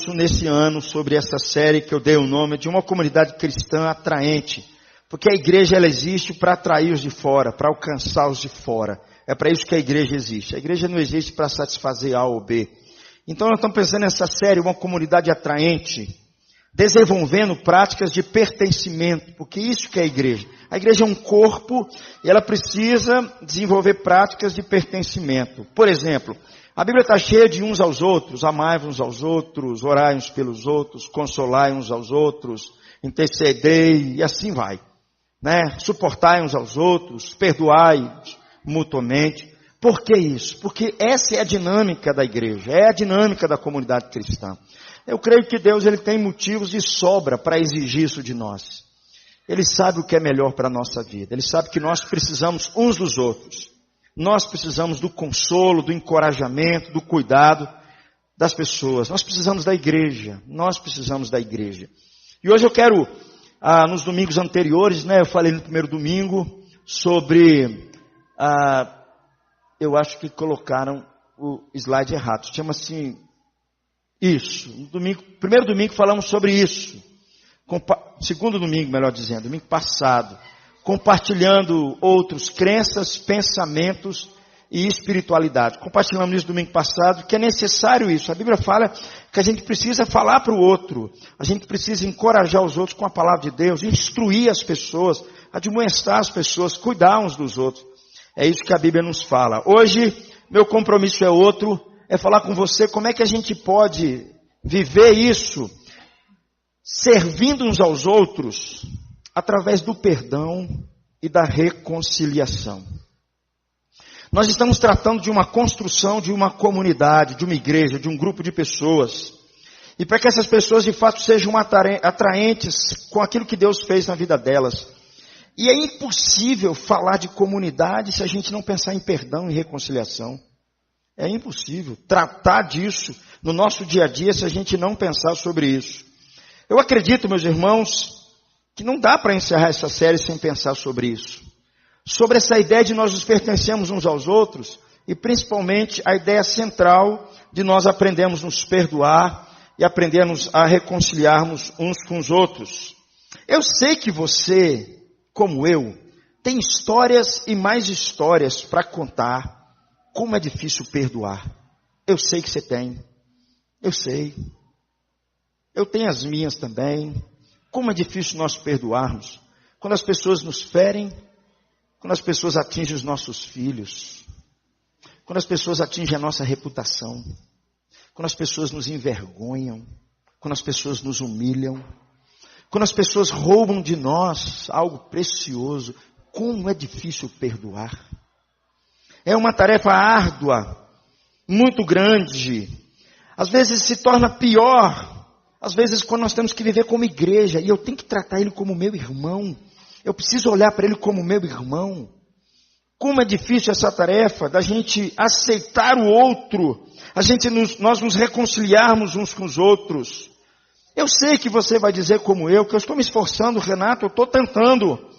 isso nesse ano sobre essa série que eu dei o nome de uma comunidade cristã atraente. Porque a igreja ela existe para atrair os de fora, para alcançar os de fora. É para isso que a igreja existe. A igreja não existe para satisfazer A ou B. Então nós estamos pensando nessa série, uma comunidade atraente, desenvolvendo práticas de pertencimento, porque isso que é a igreja. A igreja é um corpo e ela precisa desenvolver práticas de pertencimento. Por exemplo, a Bíblia está cheia de uns aos outros, amai uns aos outros, orai uns pelos outros, consolai uns aos outros, intercedei e assim vai. Suportai uns aos outros, perdoai mutuamente. Por que isso? Porque essa é a dinâmica da igreja, é a dinâmica da comunidade cristã. Eu creio que Deus ele tem motivos de sobra para exigir isso de nós. Ele sabe o que é melhor para a nossa vida. Ele sabe que nós precisamos uns dos outros. Nós precisamos do consolo, do encorajamento, do cuidado das pessoas. Nós precisamos da igreja. Nós precisamos da igreja. E hoje eu quero, nos domingos anteriores, eu falei no primeiro domingo sobre, eu acho que colocaram o slide errado. Chama assim, isso. Primeiro domingo falamos sobre isso. Segundo domingo, melhor dizendo, domingo passado. Compartilhando outros crenças, pensamentos e espiritualidade. Compartilhamos isso domingo passado, que é necessário isso. A Bíblia fala que a gente precisa falar para o outro. A gente precisa encorajar os outros com a palavra de Deus, instruir as pessoas, admoestar as pessoas, cuidar uns dos outros. É isso que a Bíblia nos fala. Hoje, meu compromisso é outro, é falar com você como é que a gente pode viver isso, servindo uns aos outros, através do perdão e da reconciliação. Nós estamos tratando de uma construção de uma comunidade, de uma igreja, de um grupo de pessoas. E para que essas pessoas de fato sejam atraentes com aquilo que Deus fez na vida delas. E é impossível falar de comunidade se a gente não pensar em perdão e reconciliação. É impossível tratar disso no nosso dia a dia se a gente não pensar sobre isso. Eu acredito, meus irmãos, que não dá para encerrar essa série sem pensar sobre isso. Sobre essa ideia de nós nos pertencermos uns aos outros e principalmente a ideia central de nós aprendermos a nos perdoar e aprendermos a reconciliarmos uns com os outros. Eu sei que você, como eu, tem histórias e mais histórias para contar como é difícil perdoar. Eu sei que você tem. Eu sei. Eu tenho as minhas também. Como é difícil nós perdoarmos. Quando as pessoas nos ferem, quando as pessoas atingem os nossos filhos, quando as pessoas atingem a nossa reputação, quando as pessoas nos envergonham, quando as pessoas nos humilham, quando as pessoas roubam de nós algo precioso, como é difícil perdoar. É uma tarefa árdua, muito grande. Às vezes se torna pior. Às vezes quando nós temos que viver como igreja, e eu tenho que tratar ele como meu irmão, eu preciso olhar para ele como meu irmão. Como é difícil essa tarefa da gente aceitar o outro, nós nos reconciliarmos uns com os outros. Eu sei que você vai dizer como eu, que eu estou me esforçando, Renato, eu estou tentando.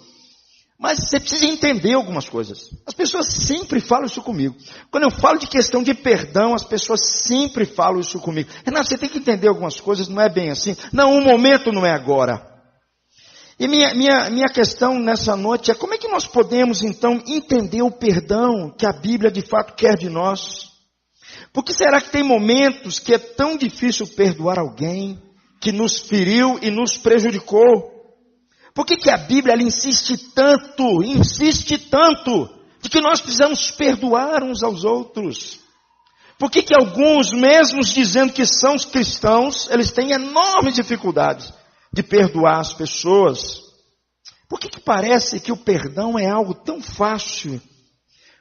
Mas você precisa entender algumas coisas. As pessoas sempre falam isso comigo. Quando eu falo de questão de perdão, as pessoas sempre falam isso comigo. Renato, você tem que entender algumas coisas, não é bem assim. Não, o momento não é agora. E minha questão nessa noite é como é que nós podemos então entender o perdão que a Bíblia de fato quer de nós? Por que será que tem momentos que é tão difícil perdoar alguém que nos feriu e nos prejudicou? Por que a Bíblia ela insiste tanto de que nós precisamos perdoar uns aos outros? Por que alguns, mesmo dizendo que são os cristãos, eles têm enormes dificuldades de perdoar as pessoas? Por que parece que o perdão é algo tão fácil,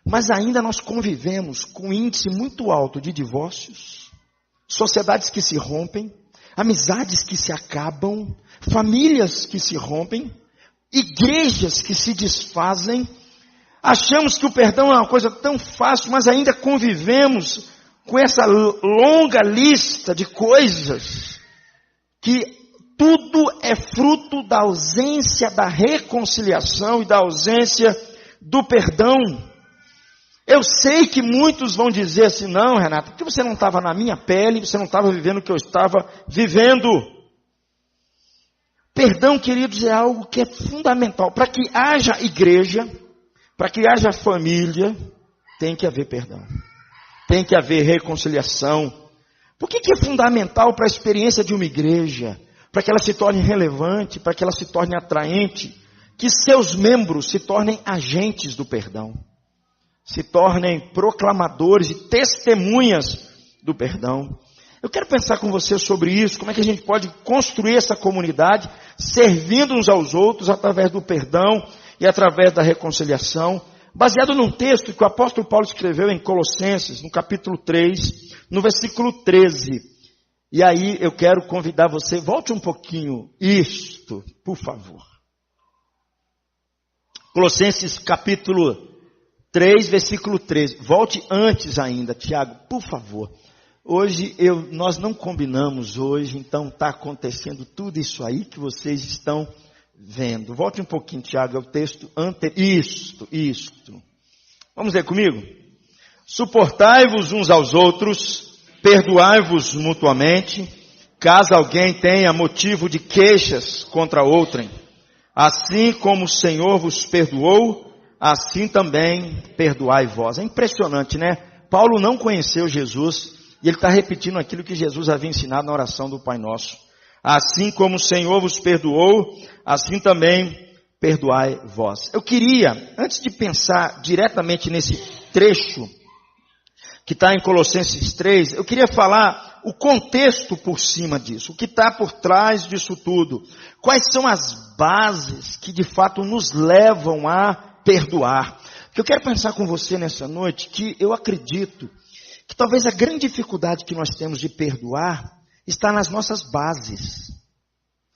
mas ainda nós convivemos com um índice muito alto de divórcios, sociedades que se rompem, amizades que se acabam, famílias que se rompem, igrejas que se desfazem? Achamos que o perdão é uma coisa tão fácil, mas ainda convivemos com essa longa lista de coisas que tudo é fruto da ausência da reconciliação e da ausência do perdão. Eu sei que muitos vão dizer assim, não, Renato, porque você não estava na minha pele, você não estava vivendo o que eu estava vivendo. Perdão, queridos, é algo que é fundamental. Para que haja igreja, para que haja família, tem que haver perdão. Tem que haver reconciliação. Por que é fundamental para a experiência de uma igreja? Para que ela se torne relevante, para que ela se torne atraente, que seus membros se tornem agentes do perdão. Se tornem proclamadores e testemunhas do perdão. Eu quero pensar com você sobre isso, como é que a gente pode construir essa comunidade, servindo uns aos outros, através do perdão e através da reconciliação, baseado num texto que o apóstolo Paulo escreveu em Colossenses, no capítulo 3, no versículo 13. E aí eu quero convidar você, volte um pouquinho isto, por favor. Colossenses capítulo 3, versículo 13. Volte antes ainda, Tiago, por favor. Hoje nós não combinamos hoje, então está acontecendo tudo isso aí que vocês estão vendo. Volte um pouquinho, Tiago, é o texto anterior. Isto. Vamos ler comigo? Suportai-vos uns aos outros, perdoai-vos mutuamente, caso alguém tenha motivo de queixas contra outrem. Assim como o Senhor vos perdoou, assim também perdoai vós. É impressionante, né? Paulo não conheceu Jesus e ele está repetindo aquilo que Jesus havia ensinado na oração do Pai Nosso. Assim como o Senhor vos perdoou, assim também perdoai vós. Eu queria, antes de pensar diretamente nesse trecho que está em Colossenses 3, eu queria falar o contexto por cima disso, o que está por trás disso tudo. Quais são as bases que de fato nos levam a perdoar? Porque eu quero pensar com você nessa noite que eu acredito que talvez a grande dificuldade que nós temos de perdoar está nas nossas bases.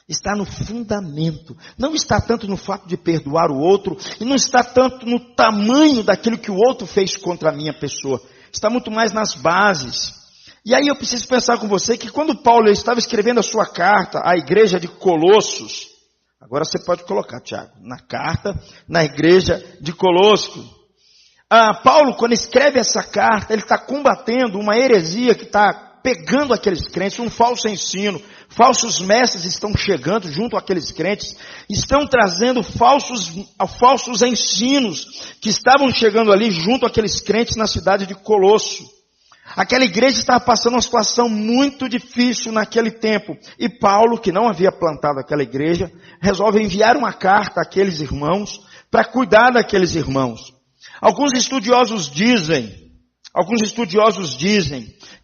Está no fundamento. Não está tanto no fato de perdoar o outro e não está tanto no tamanho daquilo que o outro fez contra a minha pessoa. Está muito mais nas bases. E aí eu preciso pensar com você que quando Paulo estava escrevendo a sua carta à igreja de Colossos, agora você pode colocar, Tiago, na carta, na igreja de Colossos. Paulo, quando escreve essa carta, ele está combatendo uma heresia que está pegando aqueles crentes, um falso ensino. Falsos mestres estão chegando junto àqueles crentes, estão trazendo falsos ensinos que estavam chegando ali junto àqueles crentes na cidade de Colosso. Aquela igreja estava passando uma situação muito difícil naquele tempo. E Paulo, que não havia plantado aquela igreja, resolve enviar uma carta àqueles irmãos para cuidar daqueles irmãos. Alguns estudiosos dizem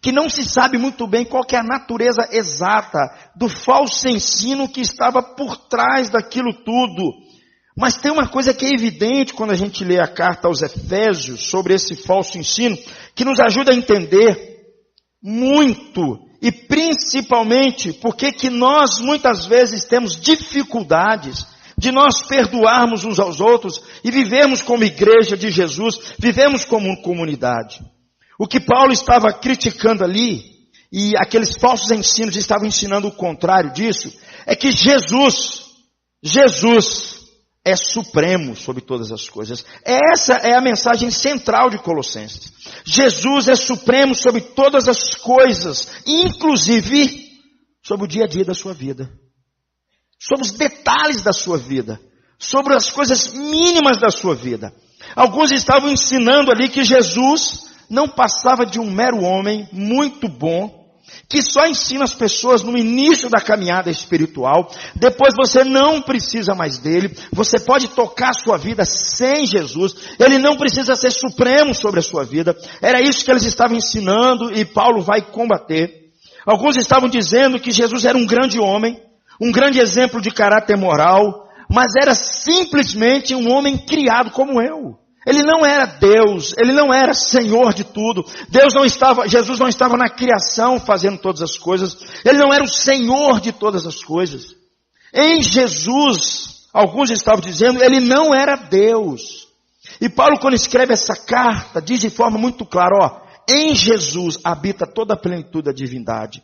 que não se sabe muito bem qual que é a natureza exata do falso ensino que estava por trás daquilo tudo. Mas tem uma coisa que é evidente quando a gente lê a carta aos Efésios sobre esse falso ensino, que nos ajuda a entender muito e principalmente porque que nós muitas vezes temos dificuldades de nós perdoarmos uns aos outros e vivermos como igreja de Jesus, vivemos como comunidade. O que Paulo estava criticando ali, e aqueles falsos ensinos estavam ensinando o contrário disso, é que Jesus é supremo sobre todas as coisas. Essa é a mensagem central de Colossenses. Jesus é supremo sobre todas as coisas, inclusive sobre o dia a dia da sua vida. Sobre os detalhes da sua vida. Sobre as coisas mínimas da sua vida. Alguns estavam ensinando ali que Jesus não passava de um mero homem muito bom, que só ensina as pessoas no início da caminhada espiritual. Depois você não precisa mais dele. Você pode tocar a sua vida sem Jesus. Ele não precisa ser supremo sobre a sua vida. Era isso que eles estavam ensinando e Paulo vai combater. Alguns estavam dizendo que Jesus era um grande homem, um grande exemplo de caráter moral, mas era simplesmente um homem criado como eu. Ele não era Deus, ele não era Senhor de tudo. Jesus não estava na criação fazendo todas as coisas. Ele não era o Senhor de todas as coisas. Em Jesus, alguns estavam dizendo, ele não era Deus. E Paulo, quando escreve essa carta, diz de forma muito clara, em Jesus habita toda a plenitude da divindade.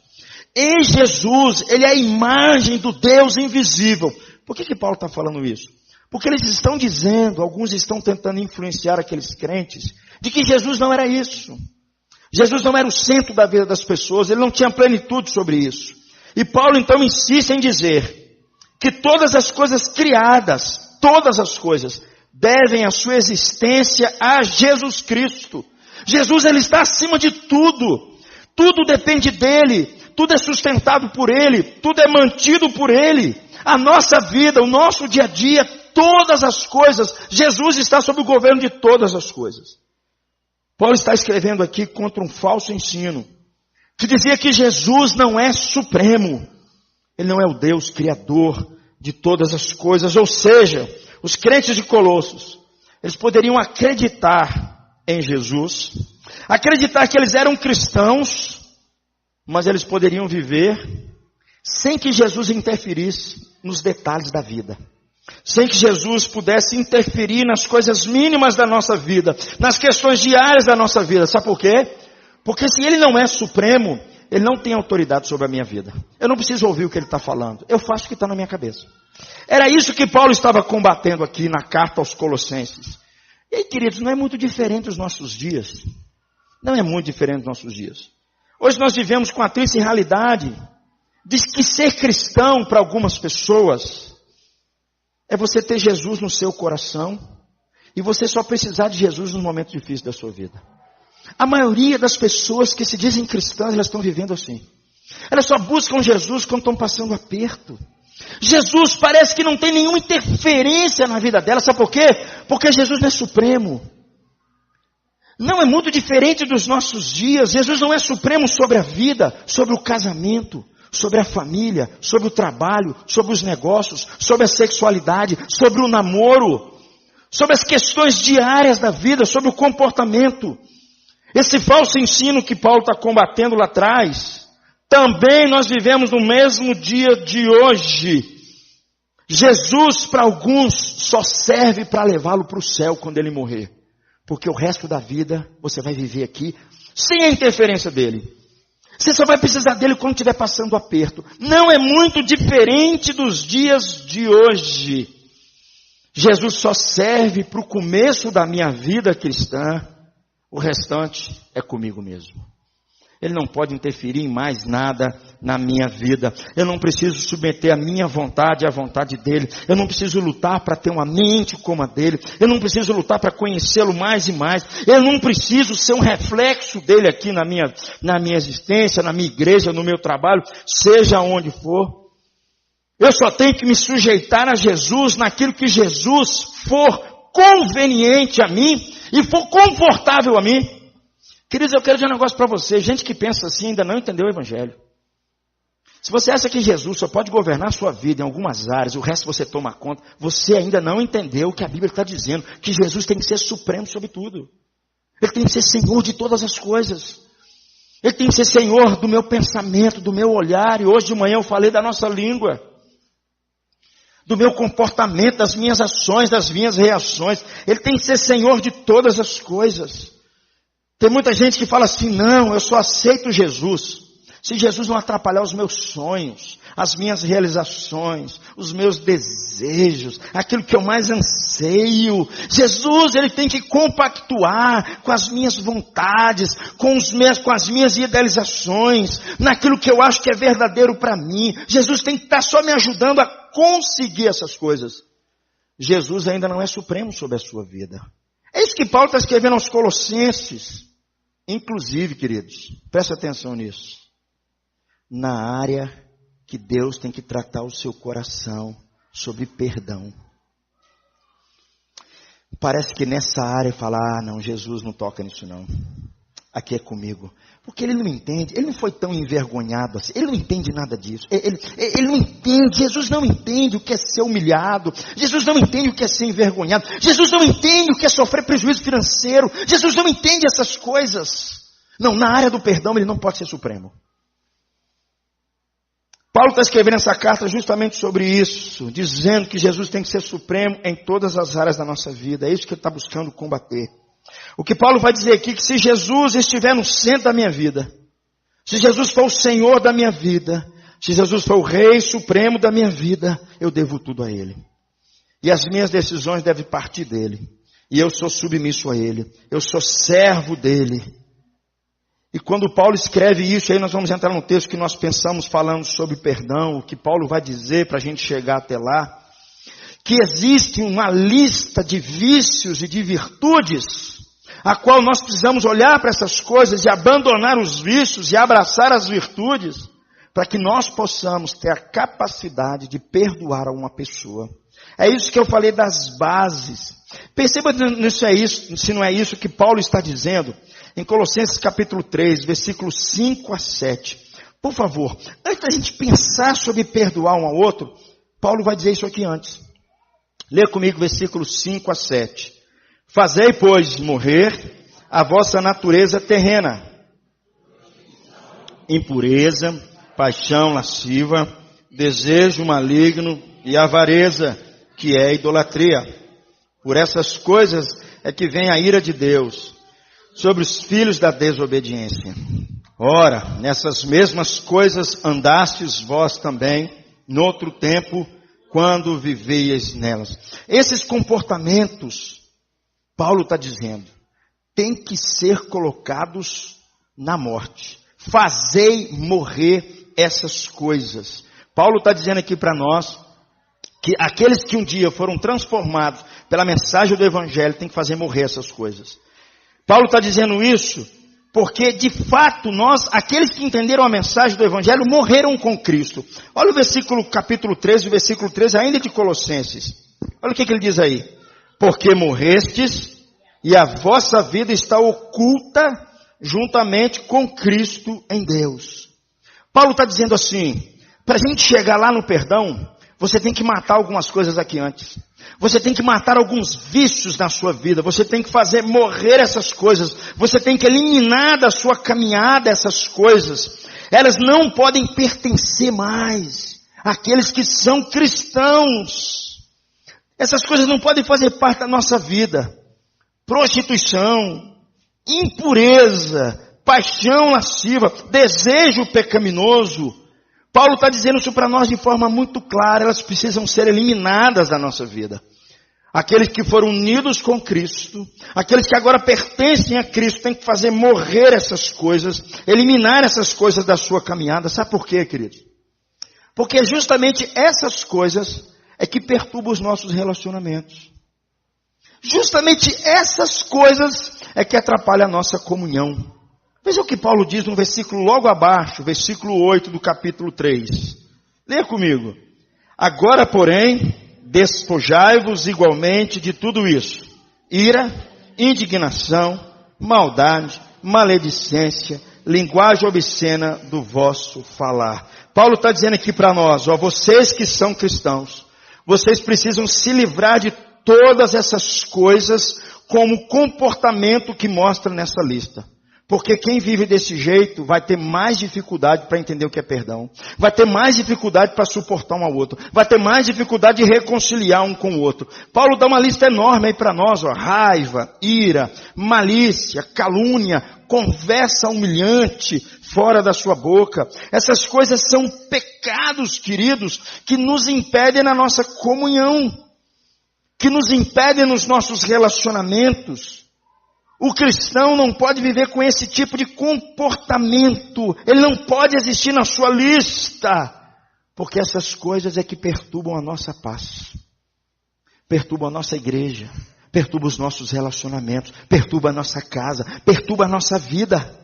Em Jesus, ele é a imagem do Deus invisível. Por que Paulo está falando isso? Porque eles estão dizendo, alguns estão tentando influenciar aqueles crentes, de que Jesus não era isso. Jesus não era o centro da vida das pessoas, ele não tinha plenitude sobre isso. E Paulo então insiste em dizer que todas as coisas criadas, todas as coisas, devem a sua existência a Jesus Cristo. Jesus, ele está acima de tudo. Tudo depende dele. Tudo é sustentado por ele. Tudo é mantido por ele. A nossa vida, o nosso dia a dia, todas as coisas. Jesus está sob o governo de todas as coisas. Paulo está escrevendo aqui contra um falso ensino, que dizia que Jesus não é supremo. Ele não é o Deus criador de todas as coisas. Ou seja, os crentes de Colossos, eles poderiam acreditar em Jesus, acreditar que eles eram cristãos, mas eles poderiam viver sem que Jesus interferisse nos detalhes da vida. Sem que Jesus pudesse interferir nas coisas mínimas da nossa vida, nas questões diárias da nossa vida. Sabe por quê? Porque se ele não é supremo, ele não tem autoridade sobre a minha vida. Eu não preciso ouvir o que ele está falando. Eu faço o que está na minha cabeça. Era isso que Paulo estava combatendo aqui na carta aos Colossenses. E aí, queridos, não é muito diferente dos nossos dias. Não é muito diferente dos nossos dias. Hoje nós vivemos com a triste realidade de que ser cristão para algumas pessoas é você ter Jesus no seu coração e você só precisar de Jesus nos momentos difíceis da sua vida. A maioria das pessoas que se dizem cristãs, elas estão vivendo assim. Elas só buscam Jesus quando estão passando aperto. Jesus parece que não tem nenhuma interferência na vida delas. Sabe por quê? Porque Jesus não é supremo. Não é muito diferente dos nossos dias. Jesus não é supremo sobre a vida, sobre o casamento, sobre a família, sobre o trabalho, sobre os negócios, sobre a sexualidade, sobre o namoro, sobre as questões diárias da vida, sobre o comportamento. Esse falso ensino que Paulo está combatendo lá atrás, também nós vivemos no mesmo dia de hoje. Jesus para alguns só serve para levá-lo para o céu quando ele morrer. Porque o resto da vida você vai viver aqui sem a interferência dele. Você só vai precisar dele quando estiver passando aperto. Não é muito diferente dos dias de hoje. Jesus só serve para o começo da minha vida cristã. O restante é comigo mesmo. Ele não pode interferir em mais nada na minha vida. Eu não preciso submeter a minha vontade à vontade dele. Eu não preciso lutar para ter uma mente como a dele. Eu não preciso lutar para conhecê-lo mais e mais. Eu não preciso ser um reflexo dele aqui na minha existência, na minha igreja, no meu trabalho, seja onde for. Eu só tenho que me sujeitar a Jesus naquilo que Jesus for conveniente a mim e for confortável a mim. Queridos, eu quero dizer um negócio para você. Gente que pensa assim ainda não entendeu o Evangelho. Se você acha que Jesus só pode governar a sua vida em algumas áreas, o resto você toma conta, você ainda não entendeu o que a Bíblia está dizendo, que Jesus tem que ser supremo sobre tudo. Ele tem que ser Senhor de todas as coisas. Ele tem que ser Senhor do meu pensamento, do meu olhar, e hoje de manhã eu falei da nossa língua, do meu comportamento, das minhas ações, das minhas reações. Ele tem que ser Senhor de todas as coisas. Tem muita gente que fala assim, não, eu só aceito Jesus se Jesus não atrapalhar os meus sonhos, as minhas realizações, os meus desejos, aquilo que eu mais anseio. Jesus, ele tem que compactuar com as minhas vontades, com as minhas idealizações, naquilo que eu acho que é verdadeiro para mim. Jesus tem que estar só me ajudando a conseguir essas coisas. Jesus ainda não é supremo sobre a sua vida. É isso que Paulo está escrevendo aos Colossenses. Inclusive, queridos, preste atenção nisso. Na área que Deus tem que tratar o seu coração sobre perdão. Parece que nessa área fala, não, Jesus não toca nisso não. Aqui é comigo. Porque ele não entende, ele não foi tão envergonhado assim, ele não entende nada disso. Ele não entende, Jesus não entende o que é ser humilhado, Jesus não entende o que é ser envergonhado, Jesus não entende o que é sofrer prejuízo financeiro, Jesus não entende essas coisas. Não, na área do perdão ele não pode ser supremo. Paulo está escrevendo essa carta justamente sobre isso, dizendo que Jesus tem que ser supremo em todas as áreas da nossa vida. É isso que ele está buscando combater. O que Paulo vai dizer aqui é que se Jesus estiver no centro da minha vida, se Jesus for o Senhor da minha vida, se Jesus for o Rei Supremo da minha vida, eu devo tudo a Ele. E as minhas decisões devem partir dele. E eu sou submisso a ele. Eu sou servo dele. E quando Paulo escreve isso, aí nós vamos entrar no texto que nós pensamos falando sobre perdão, o que Paulo vai dizer para a gente chegar até lá. Que existe uma lista de vícios e de virtudes, a qual nós precisamos olhar para essas coisas e abandonar os vícios e abraçar as virtudes, para que nós possamos ter a capacidade de perdoar a uma pessoa. É isso que eu falei das bases. Perceba se não é isso que Paulo está dizendo em Colossenses capítulo 3, versículos 5 a 7. Por favor, antes da gente pensar sobre perdoar um ao outro, Paulo vai dizer isso aqui antes. Lê comigo versículos 5 a 7. Fazei, pois, morrer a vossa natureza terrena. Impureza, paixão lasciva, desejo maligno e avareza, que é idolatria. Por essas coisas é que vem a ira de Deus sobre os filhos da desobediência. Ora, nessas mesmas coisas andastes vós também, noutro tempo, quando viveis nelas. Esses comportamentos, Paulo está dizendo, têm que ser colocados na morte. Fazei morrer essas coisas. Paulo está dizendo aqui para nós, que aqueles que um dia foram transformados pela mensagem do Evangelho, têm que fazer morrer essas coisas. Paulo está dizendo isso porque, de fato, nós, aqueles que entenderam a mensagem do Evangelho, morreram com Cristo. Olha o versículo, capítulo 13, o versículo 13, ainda de Colossenses. Olha o que ele diz aí. Porque morrestes e a vossa vida está oculta juntamente com Cristo em Deus. Paulo está dizendo assim, para a gente chegar lá no perdão, você tem que matar algumas coisas aqui antes. Você tem que matar alguns vícios na sua vida. Você tem que fazer morrer essas coisas. Você tem que eliminar da sua caminhada essas coisas. Elas não podem pertencer mais àqueles que são cristãos. Essas coisas não podem fazer parte da nossa vida. Prostituição, impureza, paixão lasciva, desejo pecaminoso. Paulo está dizendo isso para nós de forma muito clara, elas precisam ser eliminadas da nossa vida. Aqueles que foram unidos com Cristo, aqueles que agora pertencem a Cristo, têm que fazer morrer essas coisas, eliminar essas coisas da sua caminhada. Sabe por quê, queridos? Porque justamente essas coisas é que perturbam os nossos relacionamentos. Justamente essas coisas é que atrapalham a nossa comunhão. Veja o que Paulo diz no versículo logo abaixo, versículo 8 do capítulo 3. Leia comigo. Agora, porém, despojai-vos igualmente de tudo isso. Ira, indignação, maldade, maledicência, linguagem obscena do vosso falar. Paulo está dizendo aqui para nós, ó, vocês que são cristãos, vocês precisam se livrar de todas essas coisas como comportamento que mostra nessa lista. Porque quem vive desse jeito vai ter mais dificuldade para entender o que é perdão. Vai ter mais dificuldade para suportar um ao outro. Vai ter mais dificuldade de reconciliar um com o outro. Paulo dá uma lista enorme aí para nós, ó. Raiva, ira, malícia, calúnia, conversa humilhante fora da sua boca. Essas coisas são pecados, queridos, que nos impedem na nossa comunhão. Que nos impedem nos nossos relacionamentos. O cristão não pode viver com esse tipo de comportamento. Ele não pode existir na sua lista. Porque essas coisas é que perturbam a nossa paz. Perturbam a nossa igreja. Perturbam os nossos relacionamentos. Perturbam a nossa casa. Perturbam a nossa vida.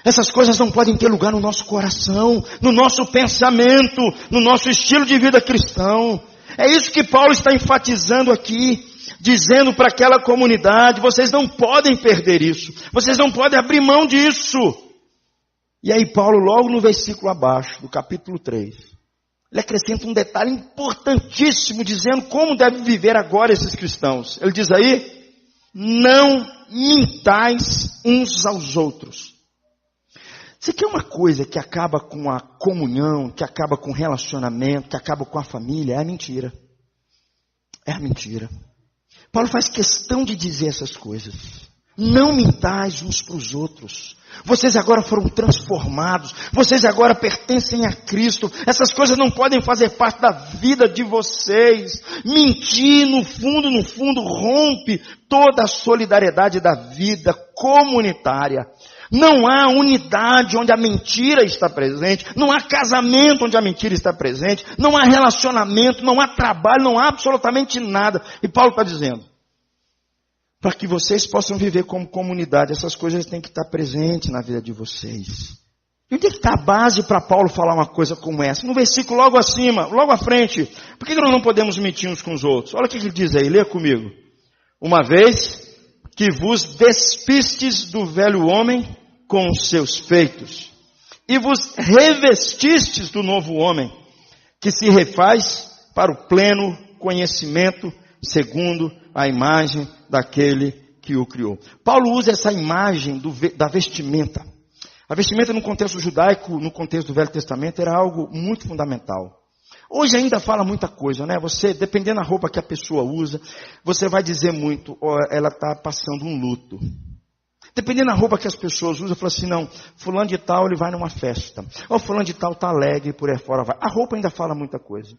Essas coisas não podem ter lugar no nosso coração, no nosso pensamento, no nosso estilo de vida cristão. É isso que Paulo está enfatizando aqui. Dizendo para aquela comunidade, vocês não podem perder isso. Vocês não podem abrir mão disso. E aí Paulo, logo no versículo abaixo, do capítulo 3, ele acrescenta um detalhe importantíssimo, dizendo como devem viver agora esses cristãos. Ele diz aí, não mintais uns aos outros. Você quer uma coisa que acaba com a comunhão, que acaba com o relacionamento, que acaba com a família? É a mentira. É a mentira. Paulo faz questão de dizer essas coisas. Não mintais uns para os outros. Vocês agora foram transformados. Vocês agora pertencem a Cristo. Essas coisas não podem fazer parte da vida de vocês. Mentir, no fundo, rompe toda a solidariedade da vida comunitária. Não há unidade onde a mentira está presente. Não há casamento onde a mentira está presente. Não há relacionamento, não há trabalho, não há absolutamente nada. E Paulo está dizendo, para que vocês possam viver como comunidade, essas coisas têm que estar presentes na vida de vocês. E onde é que está a base para Paulo falar uma coisa como essa? No versículo logo acima, logo à frente. Por que nós não podemos mentir uns com os outros? Olha o que ele diz aí, lê comigo. Uma vez que vos despistes do velho homem com os seus feitos, e vos revestistes do novo homem, que se refaz para o pleno conhecimento segundo a imagem daquele que o criou. Paulo usa essa imagem da vestimenta. A vestimenta no contexto judaico, no contexto do Velho Testamento, era algo muito fundamental. Hoje ainda fala muita coisa, né? Você, dependendo da roupa que a pessoa usa, você vai dizer muito, ela está passando um luto. Dependendo da roupa que as pessoas usam, fala assim, não, fulano de tal, ele vai numa festa. Ou fulano de tal está alegre, por aí fora vai. A roupa ainda fala muita coisa.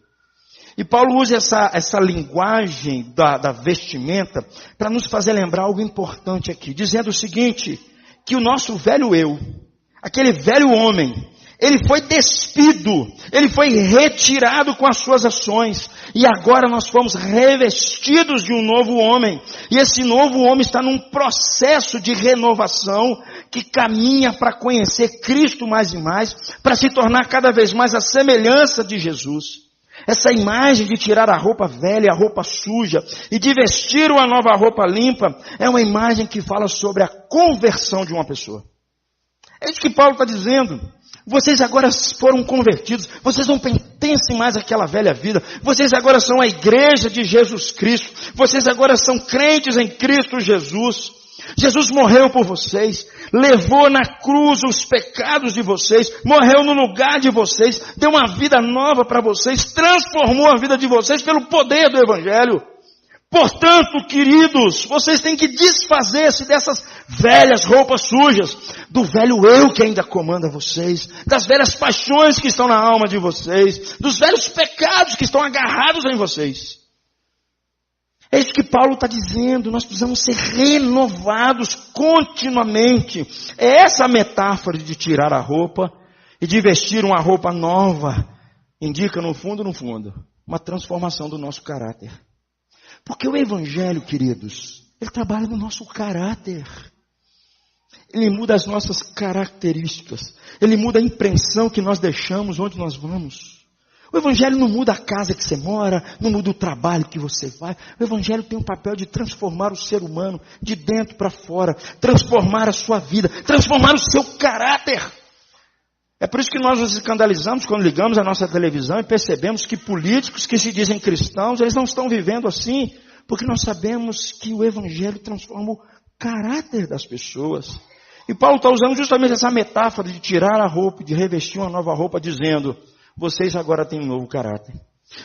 E Paulo usa essa linguagem da vestimenta para nos fazer lembrar algo importante aqui. Dizendo o seguinte, que o nosso velho eu, aquele velho homem, ele foi despido, ele foi retirado com as suas ações. E agora nós fomos revestidos de um novo homem. E esse novo homem está num processo de renovação que caminha para conhecer Cristo mais e mais, para se tornar cada vez mais a semelhança de Jesus. Essa imagem de tirar a roupa velha, a roupa suja, e de vestir uma nova roupa limpa, é uma imagem que fala sobre a conversão de uma pessoa. É isso que Paulo está dizendo. Vocês agora foram convertidos, vocês não pertencem mais àquela velha vida, vocês agora são a igreja de Jesus Cristo, vocês agora são crentes em Cristo Jesus. Jesus morreu por vocês, levou na cruz os pecados de vocês, morreu no lugar de vocês, deu uma vida nova para vocês, transformou a vida de vocês pelo poder do Evangelho. Portanto, queridos, vocês têm que desfazer-se dessas velhas roupas sujas, do velho eu que ainda comanda vocês, das velhas paixões que estão na alma de vocês, dos velhos pecados que estão agarrados em vocês. É isso que Paulo está dizendo, nós precisamos ser renovados continuamente. É essa metáfora de tirar a roupa e de vestir uma roupa nova, indica no fundo, uma transformação do nosso caráter. Porque o Evangelho, queridos, ele trabalha no nosso caráter. Ele muda as nossas características. Ele muda a impressão que nós deixamos onde nós vamos. O Evangelho não muda a casa que você mora, não muda o trabalho que você vai. O Evangelho tem o papel de transformar o ser humano de dentro para fora, transformar a sua vida, transformar o seu caráter. É por isso que nós nos escandalizamos quando ligamos a nossa televisão e percebemos que políticos que se dizem cristãos, eles não estão vivendo assim, porque nós sabemos que o Evangelho transforma o caráter das pessoas. E Paulo está usando justamente essa metáfora de tirar a roupa e de revestir uma nova roupa, dizendo, vocês agora têm um novo caráter.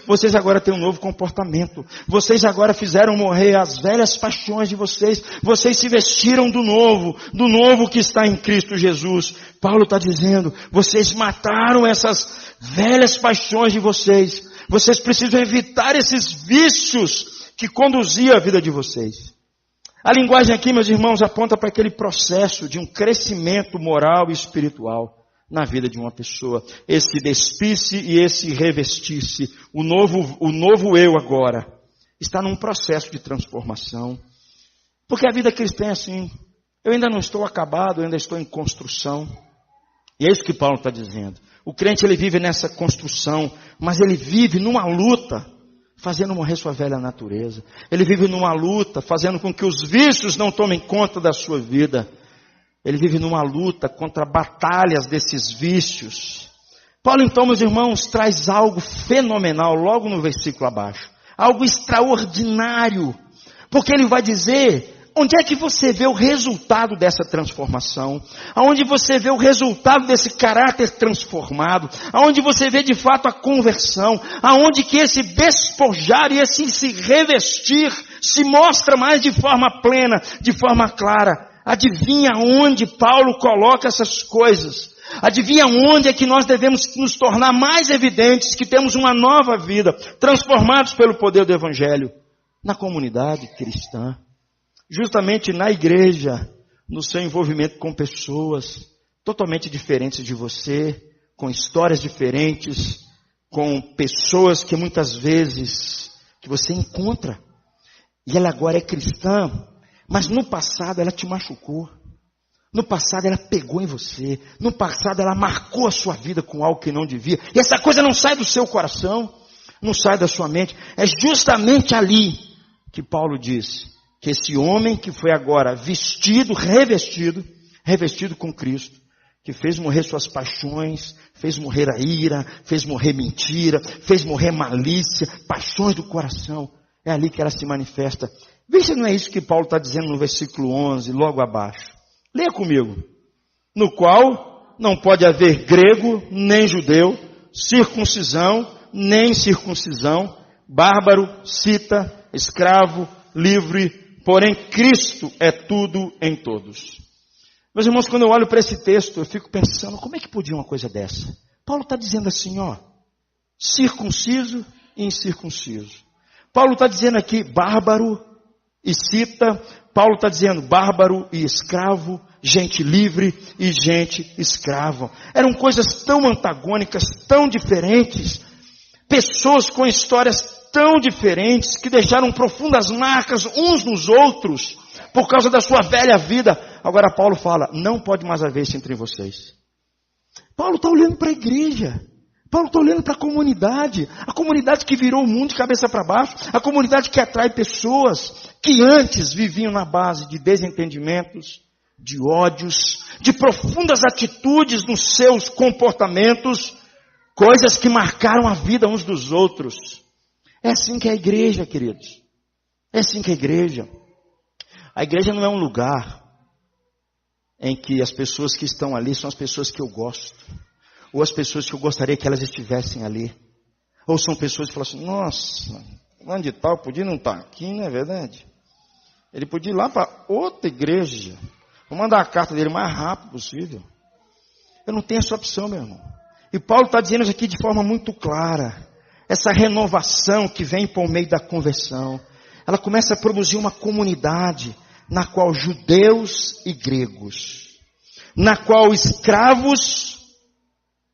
Vocês agora têm um novo comportamento. Vocês agora fizeram morrer as velhas paixões de vocês. Vocês se vestiram do novo que está em Cristo Jesus. Paulo está dizendo, vocês mataram essas velhas paixões de vocês. Vocês precisam evitar esses vícios que conduziam a vida de vocês. A linguagem aqui, meus irmãos, aponta para aquele processo de um crescimento moral e espiritual na vida de uma pessoa. Esse despisse e esse revestisse. O novo eu agora está num processo de transformação. Porque a vida cristã é assim. Eu ainda não estou acabado, eu ainda estou em construção. E é isso que Paulo está dizendo. O crente, ele vive nessa construção, mas ele vive numa luta, fazendo morrer sua velha natureza. Ele vive numa luta, fazendo com que os vícios não tomem conta da sua vida. Ele vive numa luta contra batalhas desses vícios. Paulo, então, meus irmãos, traz algo fenomenal logo no versículo abaixo. Algo extraordinário. Porque ele vai dizer, Onde é que você vê o resultado dessa transformação? Aonde você vê o resultado desse caráter transformado? Aonde você vê de fato a conversão? Aonde que esse despojar e esse se revestir se mostra mais de forma plena, de forma clara? Adivinha onde Paulo coloca essas coisas? Adivinha onde é que nós devemos nos tornar mais evidentes que temos uma nova vida, transformados pelo poder do Evangelho? Na comunidade cristã. Justamente na igreja, no seu envolvimento com pessoas totalmente diferentes de você, com histórias diferentes, com pessoas que muitas vezes que você encontra, e ela agora é cristã, mas no passado ela te machucou, no passado ela pegou em você, no passado ela marcou a sua vida com algo que não devia, e essa coisa não sai do seu coração, não sai da sua mente. É justamente ali que Paulo diz que esse homem que foi agora vestido, revestido com Cristo, que fez morrer suas paixões, fez morrer a ira, fez morrer mentira, fez morrer malícia, paixões do coração, é ali que ela se manifesta. Vê se não é isso que Paulo está dizendo no versículo 11, logo abaixo. Leia comigo. No qual não pode haver grego, nem judeu, circuncisão, nem incircuncisão, bárbaro, cita, escravo, livre, porém Cristo é tudo em todos. Meus irmãos, quando eu olho para esse texto, eu fico pensando, como é que podia uma coisa dessa? Paulo está dizendo assim, circunciso e incircunciso. Paulo está dizendo aqui, bárbaro e cita. Paulo está dizendo, bárbaro e escravo, gente livre e gente escrava. Eram coisas tão antagônicas, tão diferentes. Pessoas com histórias tão diferentes, que deixaram profundas marcas uns nos outros, por causa da sua velha vida. Agora Paulo fala, não pode mais haver isso entre vocês. Paulo está olhando para a igreja, Paulo está olhando para a comunidade que virou o mundo de cabeça para baixo, a comunidade que atrai pessoas que antes viviam na base de desentendimentos, de ódios, de profundas atitudes nos seus comportamentos, coisas que marcaram a vida uns dos outros. É assim que é a igreja, queridos. É assim que é a igreja. A igreja não é um lugar em que as pessoas que estão ali são as pessoas que eu gosto. Ou as pessoas que eu gostaria que elas estivessem ali. Ou são pessoas que falam assim, nossa, fulano de tal podia não estar aqui, não é verdade? Ele podia ir lá para outra igreja. Vou mandar a carta dele o mais rápido possível. Eu não tenho essa opção, meu irmão. E Paulo está dizendo isso aqui de forma muito clara. Essa renovação que vem por meio da conversão, ela começa a produzir uma comunidade na qual judeus e gregos, na qual escravos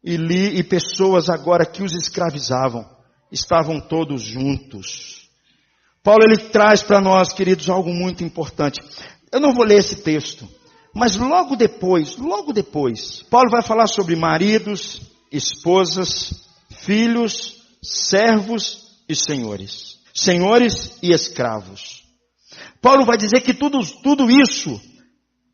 e pessoas agora que os escravizavam, estavam todos juntos. Paulo ele traz para nós, queridos, algo muito importante. Eu não vou ler esse texto, mas logo depois, Paulo vai falar sobre maridos, esposas, filhos, servos e senhores. Senhores e escravos. Paulo vai dizer que tudo isso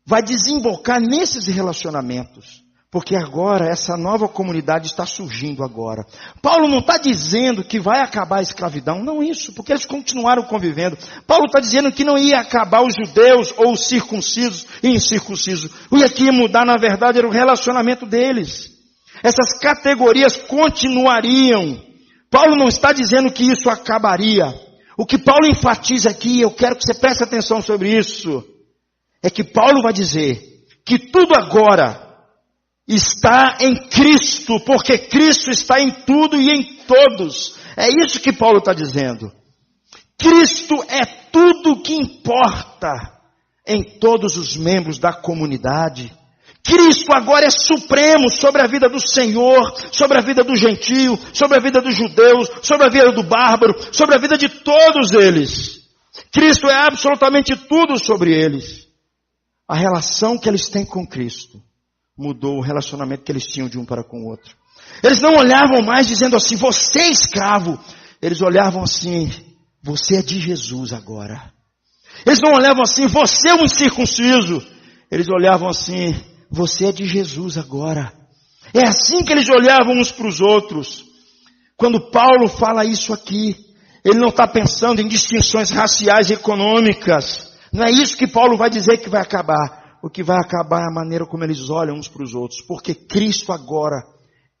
vai desembocar nesses relacionamentos. Porque agora essa nova comunidade está surgindo agora. Paulo não está dizendo que vai acabar a escravidão. Não isso, porque eles continuaram convivendo. Paulo está dizendo que não ia acabar os judeus ou os circuncisos e incircuncisos. O que ia mudar na verdade era o relacionamento deles. Essas categorias continuariam. Paulo não está dizendo que isso acabaria. O que Paulo enfatiza aqui, eu quero que você preste atenção sobre isso, é que Paulo vai dizer que tudo agora está em Cristo, porque Cristo está em tudo e em todos. É isso que Paulo está dizendo. Cristo é tudo que importa em todos os membros da comunidade. Cristo agora é supremo sobre a vida do Senhor, sobre a vida do gentio, sobre a vida dos judeus, sobre a vida do bárbaro, sobre a vida de todos eles. Cristo é absolutamente tudo sobre eles. A relação que eles têm com Cristo mudou o relacionamento que eles tinham de um para com o outro. Eles não olhavam mais dizendo assim, você é escravo. Eles olhavam assim, você é de Jesus agora. Eles não olhavam assim, você é um incircunciso. Eles olhavam assim, você é de Jesus agora. É assim que eles olhavam uns para os outros. Quando Paulo fala isso aqui, ele não está pensando em distinções raciais e econômicas. Não é isso que Paulo vai dizer que vai acabar. O que vai acabar é a maneira como eles olham uns para os outros. Porque Cristo agora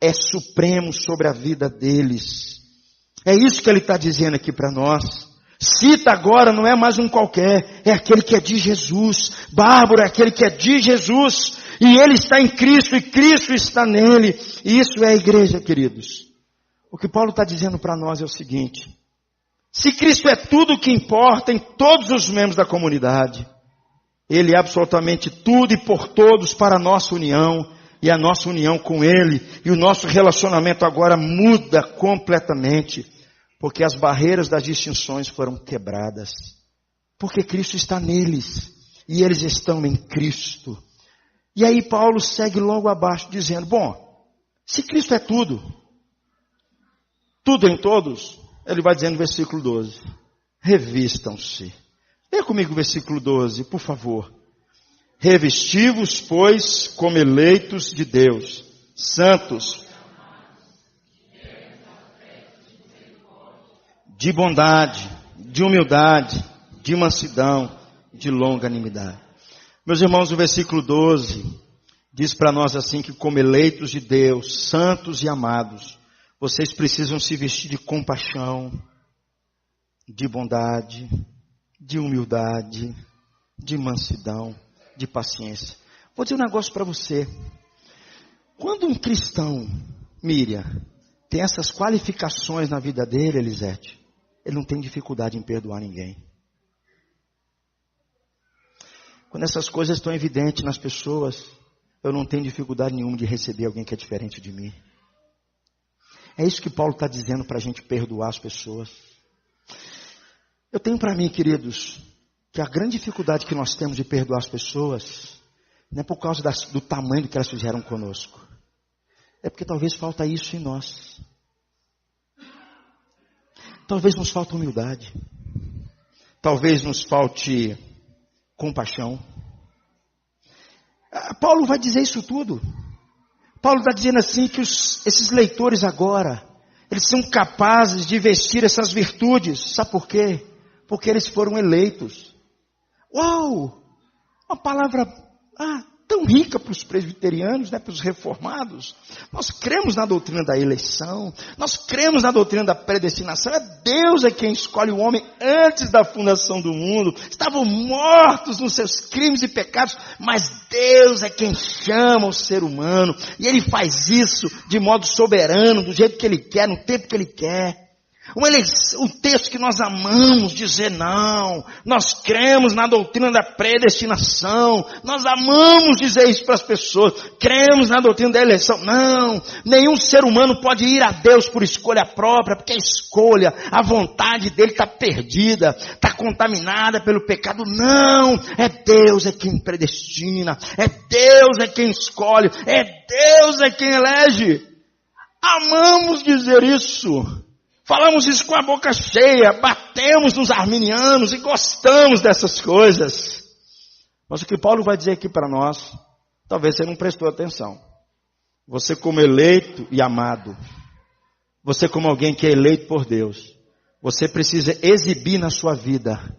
é supremo sobre a vida deles. É isso que ele está dizendo aqui para nós. Cita agora não é mais um qualquer, é aquele que é de Jesus. Bárbaro é aquele que é de Jesus. E ele está em Cristo e Cristo está nele. E isso é a igreja, queridos. O que Paulo está dizendo para nós é o seguinte. Se Cristo é tudo o que importa em todos os membros da comunidade, Ele é absolutamente tudo e por todos para a nossa união, e a nossa união com Ele, e o nosso relacionamento agora muda completamente, porque as barreiras das distinções foram quebradas, porque Cristo está neles, e eles estão em Cristo. E aí Paulo segue logo abaixo dizendo, bom, se Cristo é tudo, tudo em todos, ele vai dizer no versículo 12, revistam-se. Leia comigo o versículo 12, por favor. Revesti-vos, pois, como eleitos de Deus, santos, de bondade, de humildade, de mansidão, de longanimidade. Meus irmãos, o versículo 12 diz para nós assim que como eleitos de Deus, santos e amados, vocês precisam se vestir de compaixão, de bondade, de humildade, de mansidão, de paciência. Vou dizer um negócio para você. Quando um cristão, Miriam, tem essas qualificações na vida dele, Elisete, ele não tem dificuldade em perdoar ninguém. Quando essas coisas estão evidentes nas pessoas, eu não tenho dificuldade nenhuma de receber alguém que é diferente de mim. É isso que Paulo está dizendo para a gente perdoar as pessoas. Eu tenho para mim, queridos, que a grande dificuldade que nós temos de perdoar as pessoas não é por causa do tamanho que elas fizeram conosco. É porque talvez falta isso em nós. Talvez nos falte humildade. Talvez nos falte compaixão. Paulo vai dizer isso tudo. Paulo está dizendo assim que esses leitores agora, eles são capazes de vestir essas virtudes. Sabe por quê? Porque eles foram eleitos. Uau! Uma palavra tão rica para os presbiterianos, né, para os reformados. Nós cremos na doutrina da eleição. Nós cremos na doutrina da predestinação. Deus é quem escolhe o homem antes da fundação do mundo. Estavam mortos nos seus crimes e pecados, mas Deus é quem chama o ser humano. E Ele faz isso de modo soberano, do jeito que Ele quer, no tempo que Ele quer. Um texto que nós amamos dizer não, nós cremos na doutrina da predestinação, nós amamos dizer isso para as pessoas, cremos na doutrina da eleição. Não, nenhum ser humano pode ir a Deus por escolha própria, porque a escolha, a vontade dele está perdida, está contaminada pelo pecado. Não, é Deus é quem predestina, é Deus é quem escolhe, é Deus é quem elege. Amamos dizer isso. Falamos isso com a boca cheia, batemos nos arminianos e gostamos dessas coisas. Mas o que Paulo vai dizer aqui para nós, talvez você não prestou atenção. Você como eleito e amado, você como alguém que é eleito por Deus, você precisa exibir na sua vida,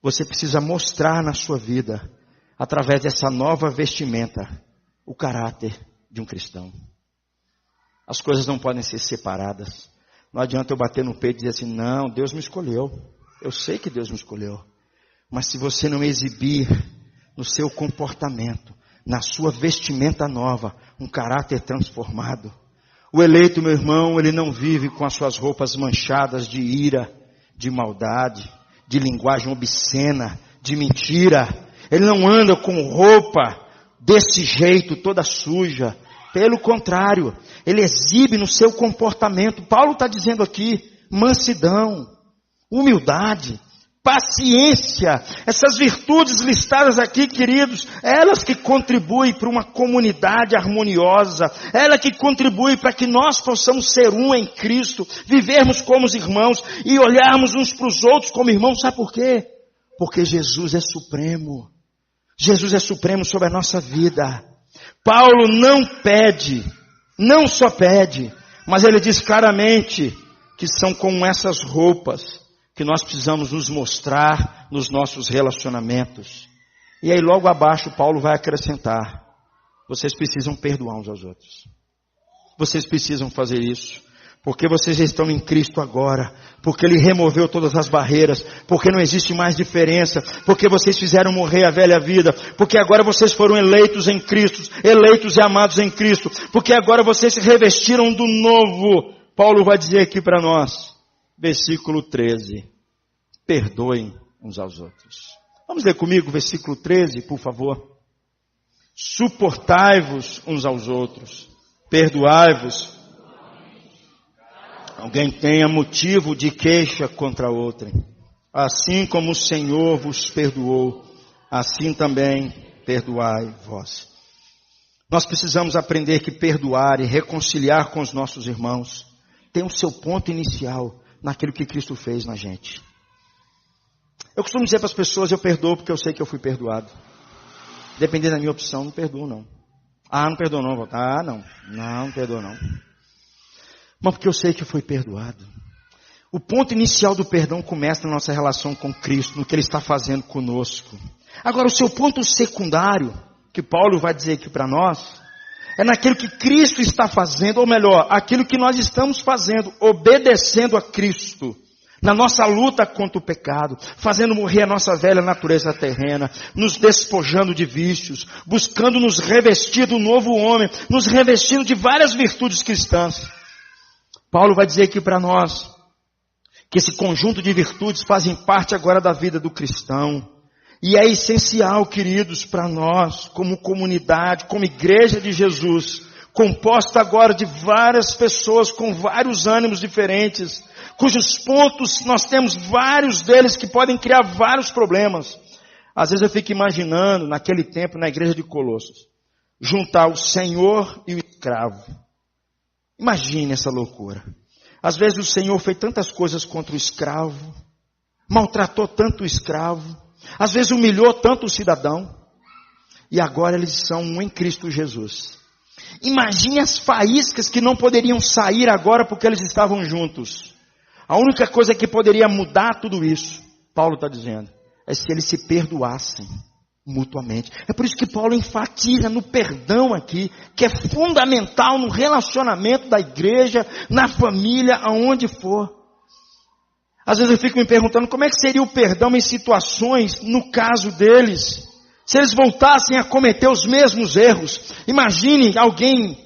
você precisa mostrar na sua vida, através dessa nova vestimenta, o caráter de um cristão. As coisas não podem ser separadas. Não adianta eu bater no peito e dizer assim, não, Deus me escolheu. Eu sei que Deus me escolheu. Mas se você não exibir no seu comportamento, na sua vestimenta nova, um caráter transformado. O eleito, meu irmão, ele não vive com as suas roupas manchadas de ira, de maldade, de linguagem obscena, de mentira. Ele não anda com roupa desse jeito, toda suja. Pelo contrário, ele exibe no seu comportamento. Paulo está dizendo aqui, mansidão, humildade, paciência. Essas virtudes listadas aqui, queridos, elas que contribuem para uma comunidade harmoniosa. Ela que contribui para que nós possamos ser um em Cristo, vivermos como os irmãos e olharmos uns para os outros como irmãos. Sabe por quê? Porque Jesus é supremo. Jesus é supremo sobre a nossa vida. Paulo não só pede, mas ele diz claramente que são com essas roupas que nós precisamos nos mostrar nos nossos relacionamentos. E aí logo abaixo Paulo vai acrescentar: vocês precisam perdoar uns aos outros. Vocês precisam fazer isso. Porque vocês estão em Cristo agora. Porque Ele removeu todas as barreiras. Porque não existe mais diferença. Porque vocês fizeram morrer a velha vida. Porque agora vocês foram eleitos em Cristo. Eleitos e amados em Cristo. Porque agora vocês se revestiram do novo. Paulo vai dizer aqui para nós. Versículo 13. Perdoem uns aos outros. Vamos ler comigo o versículo 13, por favor. Suportai-vos uns aos outros. Perdoai-vos. Alguém tenha motivo de queixa contra outrem. Assim como o Senhor vos perdoou, assim também perdoai vós. Nós precisamos aprender que perdoar e reconciliar com os nossos irmãos tem o seu ponto inicial naquilo que Cristo fez na gente. Eu costumo dizer para as pessoas: eu perdoo porque eu sei que eu fui perdoado. Dependendo da minha opção, não perdoo não. Não perdoo não. Não perdoo não. Mas porque eu sei que eu fui perdoado. O ponto inicial do perdão começa na nossa relação com Cristo, no que Ele está fazendo conosco. Agora, o seu ponto secundário, que Paulo vai dizer aqui para nós, é naquilo que Cristo está fazendo, ou melhor, aquilo que nós estamos fazendo, obedecendo a Cristo, na nossa luta contra o pecado, fazendo morrer a nossa velha natureza terrena, nos despojando de vícios, buscando nos revestir do novo homem, nos revestindo de várias virtudes cristãs. Paulo vai dizer aqui para nós que esse conjunto de virtudes fazem parte agora da vida do cristão. E é essencial, queridos, para nós, como comunidade, como igreja de Jesus, composta agora de várias pessoas com vários ânimos diferentes, cujos pontos nós temos vários deles que podem criar vários problemas. Às vezes eu fico imaginando, naquele tempo, na igreja de Colossos, juntar o Senhor e o escravo. Imagine essa loucura. Às vezes o Senhor fez tantas coisas contra o escravo, maltratou tanto o escravo, às vezes humilhou tanto o cidadão, e agora eles são um em Cristo Jesus. Imagine as faíscas que não poderiam sair agora porque eles estavam juntos. A única coisa que poderia mudar tudo isso, Paulo está dizendo, é se eles se perdoassem mutuamente. É por isso que Paulo enfatiza no perdão aqui, que é fundamental no relacionamento da igreja, na família, aonde for. Às vezes eu fico me perguntando como é que seria o perdão em situações, no caso deles, se eles voltassem a cometer os mesmos erros. Imagine alguém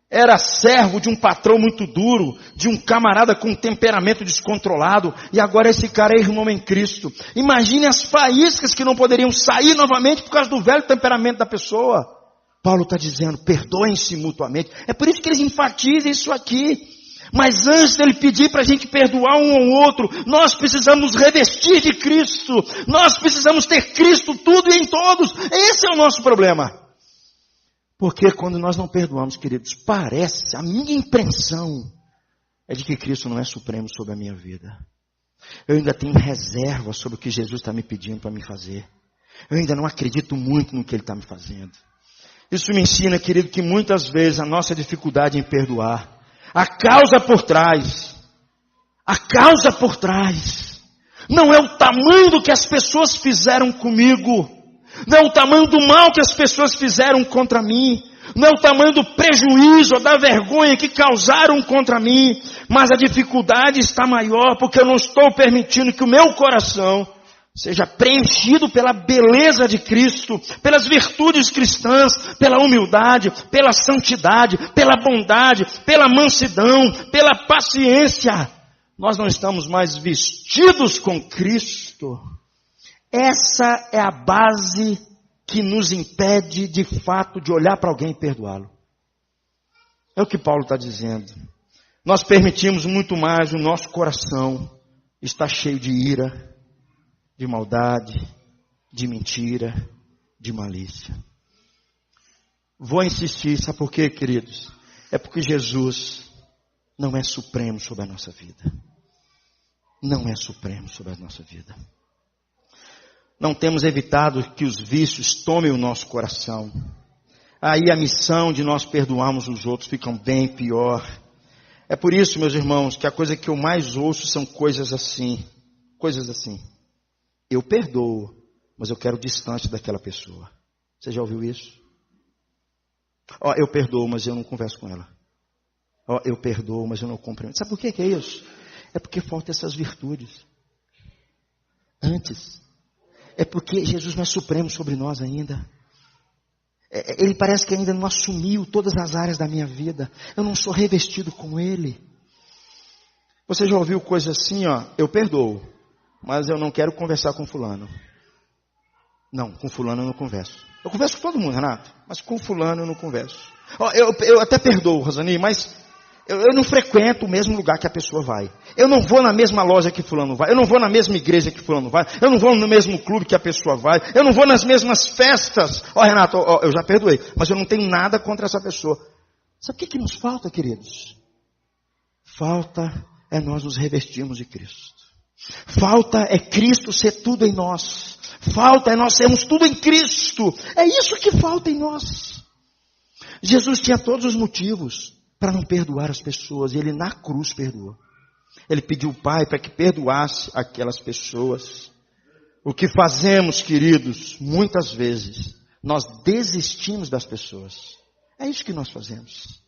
era servo de um patrão muito duro, de um camarada com temperamento descontrolado, e agora esse cara é irmão em Cristo. Imagine as faíscas que não poderiam sair novamente por causa do velho temperamento da pessoa. Paulo está dizendo, perdoem-se mutuamente. É por isso que eles enfatizam isso aqui. Mas antes dele pedir para a gente perdoar um ao outro, nós precisamos revestir de Cristo. Nós precisamos ter Cristo tudo e em todos. Esse é o nosso problema. Porque quando nós não perdoamos, queridos, parece, a minha impressão é de que Cristo não é supremo sobre a minha vida. Eu ainda tenho reserva sobre o que Jesus está me pedindo para me fazer. Eu ainda não acredito muito no que Ele está me fazendo. Isso me ensina, querido, que muitas vezes a nossa dificuldade em perdoar, a causa por trás, não é o tamanho do que as pessoas fizeram comigo, não é o tamanho do mal que as pessoas fizeram contra mim, não é o tamanho do prejuízo ou da vergonha que causaram contra mim, mas a dificuldade está maior porque eu não estou permitindo que o meu coração seja preenchido pela beleza de Cristo, pelas virtudes cristãs, pela humildade, pela santidade, pela bondade, pela mansidão, pela paciência. Nós não estamos mais vestidos com Cristo. Essa é a base que nos impede, de fato, de olhar para alguém e perdoá-lo. É o que Paulo está dizendo. Nós permitimos muito mais, o nosso coração está cheio de ira, de maldade, de mentira, de malícia. Vou insistir, sabe por quê, queridos? É porque Jesus não é supremo sobre a nossa vida. Não é supremo sobre a nossa vida. Não temos evitado que os vícios tomem o nosso coração. Aí a missão de nós perdoarmos os outros fica bem pior. É por isso, meus irmãos, que a coisa que eu mais ouço são coisas assim. Coisas assim. Eu perdoo, mas eu quero distante daquela pessoa. Você já ouviu isso? Ó, eu perdoo, mas eu não converso com ela. Ó, eu perdoo, mas eu não compreendo. Sabe por que é isso? É porque faltam essas virtudes. Antes. É porque Jesus não é supremo sobre nós ainda. Ele parece que ainda não assumiu todas as áreas da minha vida. Eu não sou revestido com Ele. Você já ouviu coisa assim, ó? Eu perdoo, mas eu não quero conversar com fulano. Não, com fulano eu não converso. Eu converso com todo mundo, Renato, mas com fulano eu não converso. Ó, eu até perdoo, Rosani, mas eu não frequento o mesmo lugar que a pessoa vai. Eu não vou na mesma loja que fulano vai. Eu não vou na mesma igreja que fulano vai. Eu não vou no mesmo clube que a pessoa vai. Eu não vou nas mesmas festas. Ó, Renato, eu já perdoei, mas eu não tenho nada contra essa pessoa. Sabe o que nos falta, queridos? Falta é nós nos revestirmos de Cristo. Falta é Cristo ser tudo em nós. Falta é nós sermos tudo em Cristo. É isso que falta em nós. Jesus tinha todos os motivos para não perdoar as pessoas. E Ele na cruz perdoou. Ele pediu ao Pai para que perdoasse aquelas pessoas. O que fazemos, queridos, muitas vezes, nós desistimos das pessoas. É isso que nós fazemos.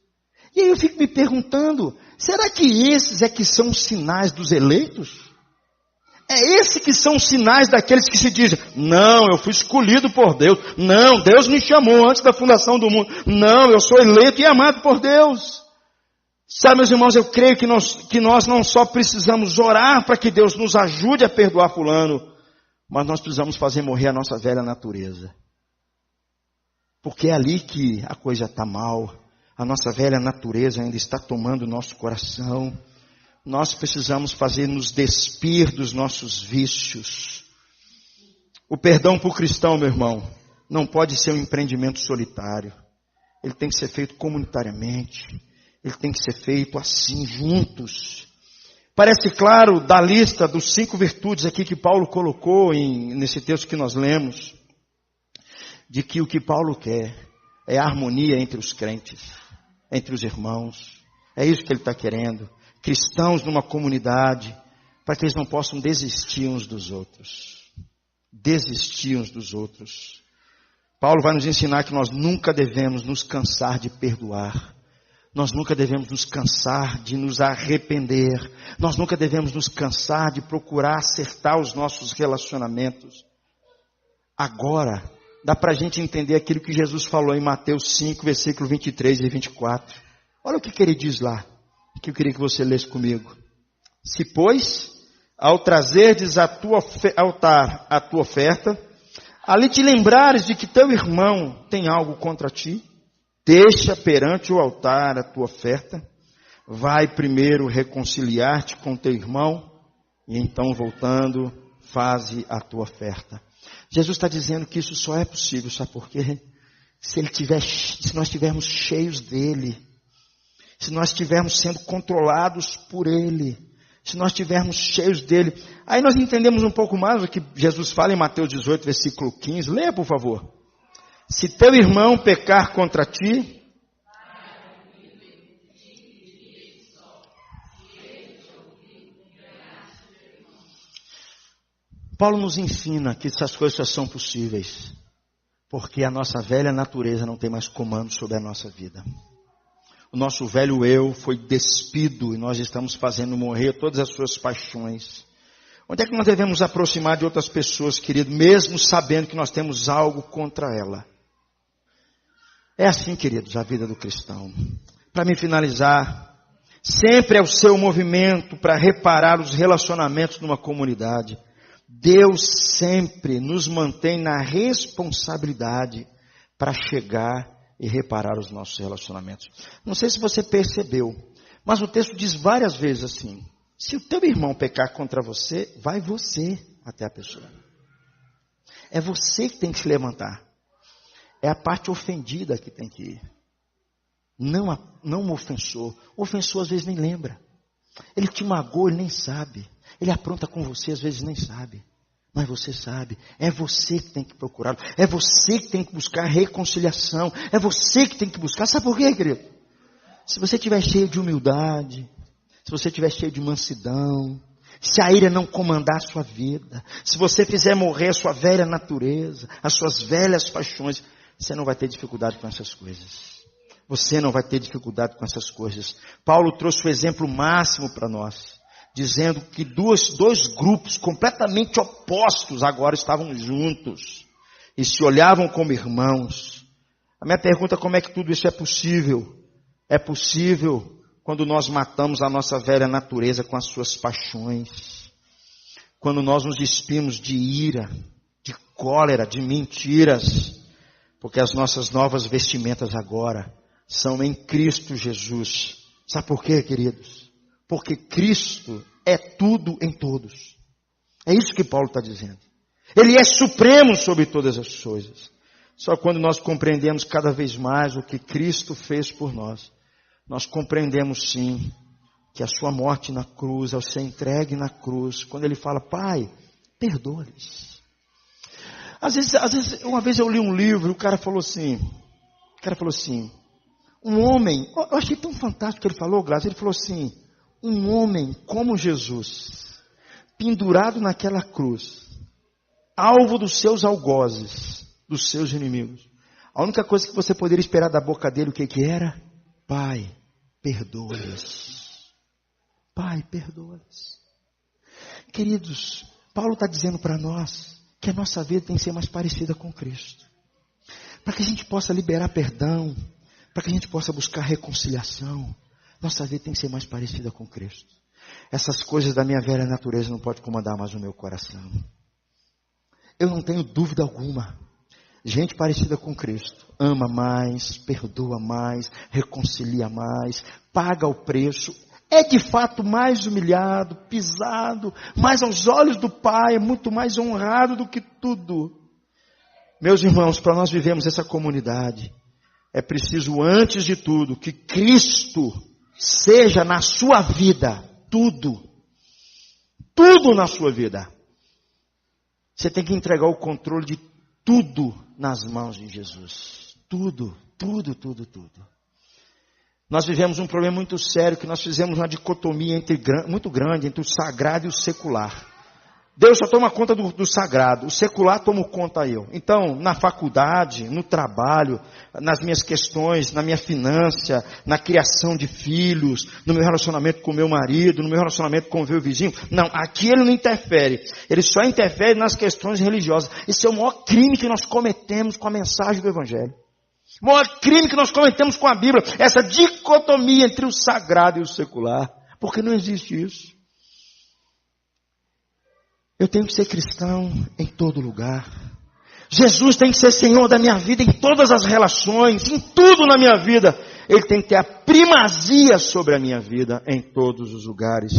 E aí eu fico me perguntando, será que esses é que são os sinais dos eleitos? É esse que são os sinais daqueles que se dizem, não, eu fui escolhido por Deus. Não, Deus me chamou antes da fundação do mundo. Não, eu sou eleito e amado por Deus. Sabe, meus irmãos, eu creio que nós não só precisamos orar para que Deus nos ajude a perdoar fulano, mas nós precisamos fazer morrer a nossa velha natureza. Porque é ali que a coisa está mal. A nossa velha natureza ainda está tomando o nosso coração. Nós precisamos nos despir dos nossos vícios. O perdão para o cristão, meu irmão, não pode ser um empreendimento solitário. Ele tem que ser feito comunitariamente. Ele tem que ser feito assim, juntos. Parece claro da lista dos 5 virtudes aqui que Paulo colocou nesse texto que nós lemos, de que o que Paulo quer é a harmonia entre os crentes, entre os irmãos. É isso que ele está querendo. Cristãos numa comunidade, para que eles não possam desistir uns dos outros. Desistir uns dos outros. Paulo vai nos ensinar que nós nunca devemos nos cansar de perdoar. Nós nunca devemos nos cansar de nos arrepender. Nós nunca devemos nos cansar de procurar acertar os nossos relacionamentos. Agora, dá para a gente entender aquilo que Jesus falou em Mateus 5, versículo 23 e 24. Olha o que ele diz lá, que eu queria que você lesse comigo. Se, pois, ao trazerdes a tua altar a tua oferta, ali te lembrares de que teu irmão tem algo contra ti, deixa perante o altar a tua oferta, vai primeiro reconciliar-te com teu irmão, e então voltando, faze a tua oferta. Jesus está dizendo que isso só é possível, sabe por quê? Se nós estivermos cheios dele, se nós estivermos sendo controlados por ele, se nós estivermos cheios dele. Aí nós entendemos um pouco mais o que Jesus fala em Mateus 18, versículo 15. Leia, por favor. Se teu irmão pecar contra ti, Paulo nos ensina que essas coisas só são possíveis porque a nossa velha natureza não tem mais comando sobre a nossa vida. O nosso velho eu foi despido e nós estamos fazendo morrer todas as suas paixões. Onde é que nós devemos aproximar de outras pessoas, querido, mesmo sabendo que nós temos algo contra ela? É assim, queridos, a vida do cristão. Para me finalizar, sempre é o seu movimento para reparar os relacionamentos numa comunidade. Deus sempre nos mantém na responsabilidade para chegar e reparar os nossos relacionamentos. Não sei se você percebeu, mas o texto diz várias vezes assim: se o teu irmão pecar contra você, vai você até a pessoa. É você que tem que se levantar. É a parte ofendida que tem que ir. Não o ofensor. O ofensor às vezes nem lembra. Ele te magoou, ele nem sabe. Ele apronta com você, às vezes nem sabe. Mas você sabe. É você que tem que procurá-lo. É você que tem que buscar reconciliação. É você que tem que buscar. Sabe por quê, querido? Se você estiver cheio de humildade, se você estiver cheio de mansidão, se a ira não comandar a sua vida, se você fizer morrer a sua velha natureza, as suas velhas paixões, você não vai ter dificuldade com essas coisas. Você não vai ter dificuldade com essas coisas. Paulo trouxe o exemplo máximo para nós, dizendo que dois grupos completamente opostos agora estavam juntos e se olhavam como irmãos. A minha pergunta é: como é que tudo isso é possível? É possível quando nós matamos a nossa velha natureza com as suas paixões, quando nós nos despimos de ira, de cólera, de mentiras, porque as nossas novas vestimentas agora são em Cristo Jesus. Sabe por quê, queridos? Porque Cristo é tudo em todos. É isso que Paulo está dizendo. Ele é supremo sobre todas as coisas. Só quando nós compreendemos cada vez mais o que Cristo fez por nós, nós compreendemos sim que a sua morte na cruz, ao ser entregue na cruz, quando ele fala: Pai, perdoa-lhes. Às vezes, uma vez eu li um livro, o cara falou assim, um homem, eu achei tão fantástico que ele falou, Graça, ele falou assim: um homem como Jesus, pendurado naquela cruz, alvo dos seus algozes, dos seus inimigos, a única coisa que você poderia esperar da boca dele, o que era? Pai, perdoa-lhes. Pai, perdoa-lhes. Queridos, Paulo está dizendo para nós que a nossa vida tem que ser mais parecida com Cristo. Para que a gente possa liberar perdão, para que a gente possa buscar reconciliação, nossa vida tem que ser mais parecida com Cristo. Essas coisas da minha velha natureza não podem comandar mais o meu coração. Eu não tenho dúvida alguma. Gente parecida com Cristo ama mais, perdoa mais, reconcilia mais, paga o preço, é de fato mais humilhado, pisado, mas aos olhos do Pai é muito mais honrado do que tudo. Meus irmãos, para nós vivermos essa comunidade, é preciso antes de tudo que Cristo seja na sua vida tudo na sua vida. Você tem que entregar o controle de tudo nas mãos de Jesus. Tudo. Nós vivemos um problema muito sério, que nós fizemos uma dicotomia muito grande entre o sagrado e o secular. Deus só toma conta do sagrado, o secular toma conta eu. Então, na faculdade, no trabalho, nas minhas questões, na minha finança, na criação de filhos, no meu relacionamento com o meu marido, no meu relacionamento com o meu vizinho, não, aqui ele não interfere. Ele só interfere nas questões religiosas. Esse é o maior crime que nós cometemos com a mensagem do Evangelho. O maior crime que nós cometemos com a Bíblia, essa dicotomia entre o sagrado e o secular. Porque não existe isso. Eu tenho que ser cristão em todo lugar. Jesus tem que ser Senhor da minha vida em todas as relações, em tudo na minha vida. Ele tem que ter a primazia sobre a minha vida em todos os lugares.